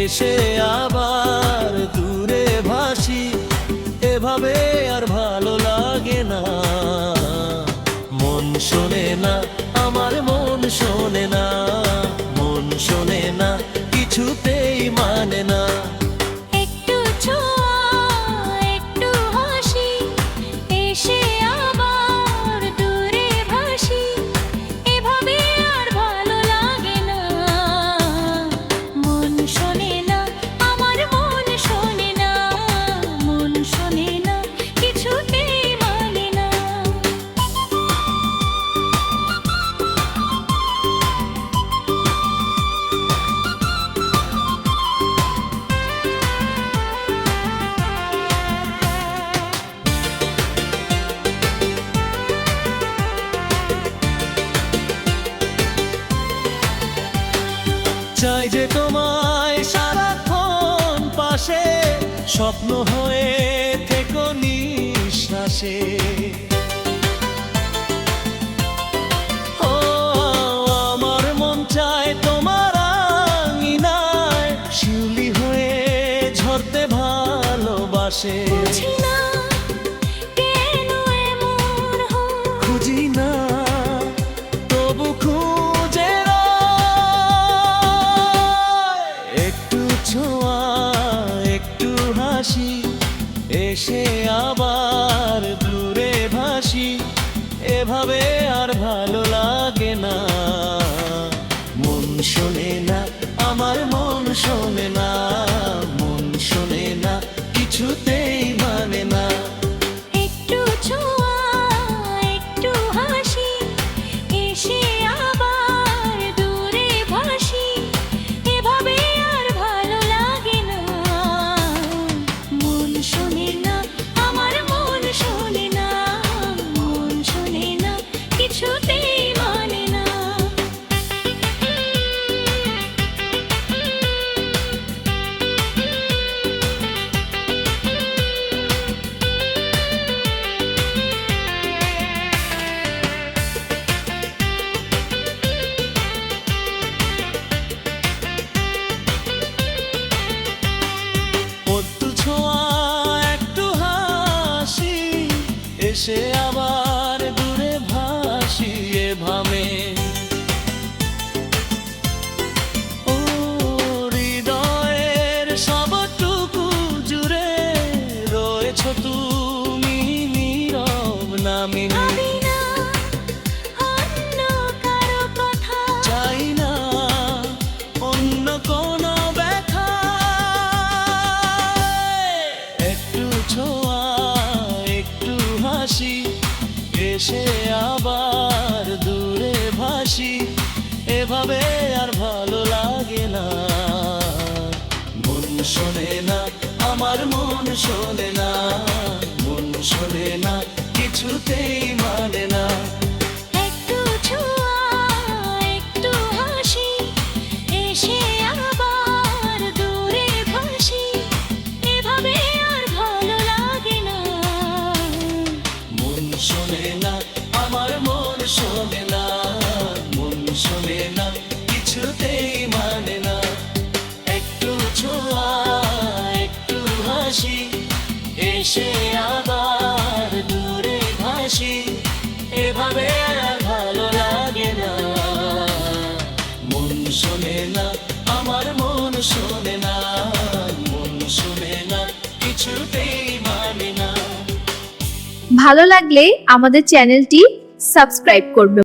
এসে আবার দূরে ভাসি, এভাবে আর ভালো লাগে না। মন শোনে না, আমার মন শোনে না, মন শোনে না, কিছুতেই মানে না। একটু ছোঁয়া, একটু হাসি, এসে আবার দূরে ভাসি, এভাবে আর ভালো লাগে না। মন শোনে না, আমার মন শোনে না, মন শোনে না, কিছুতেই মানে না। চাই যে তোমায় সারাক্ষণ পাশে, স্বপ্ন হয়ে থেকো নিঃশ্বাসে। ও আমার মন চায় তোমার আঙিনায়, শিউলি হয়ে ঝরতে ভালোবাসে। বুঝি না কেন এমন হয়, খুঁজি না তবু খুঁজে রয়। একটু ছোঁয়া, একটু হাসি, এসে আবার দূরে ভাসি, এভাবে আর ভালো লাগে না। মন শোনে না, আমার মন শোনে না, মন শোনে না, কিছুতেই মানে না। একটু ছোঁয়া, একটু হাসি, এসে আবার দূরে ভাসি, এভাবে আর ভালো লাগে না। মন শোনে না, আমার মন শোনে না, মন শোনে না, কিছুতেই মানে না। একটু ছোঁয়া, একটু হাসি, এসে আবার দূরে ভাসি, এভাবে। ও হৃদয়ের সবটুকু জুড়ে রয়েছ তুমি নীরব নামিনী। ভাবি না অন্য কারো কথা, চাই না অন্য কোনো ব্যথা। একটু ছোঁয়া, একটু হাসি, এসে আবার দূরে ভাসি, এভাবে আর ভালো লাগে না। মন শোনে না, আমার মন শোনে না, মন শোনে না, কিছুতেই মানে না। একটু ছোঁয়া, একটু হাসি, এসে আবার দূরে ভাসি, এভাবে আর ভালো লাগে না। মন শোনে না, আমার মন শোনে না, মন শোনে না, কিছুতেই মানে না। একটু ছোঁয়া, একটু হাসি, এসে আবার দূরে ভাসি, এভাবে আর ভালো লাগে না। মন শোনে না, আমার মন শোনে না, মন শোনে না, কিছুতেই মানে না। ভালো লাগলে আমাদের চ্যানেলটি সাবস্ক্রাইব করবে।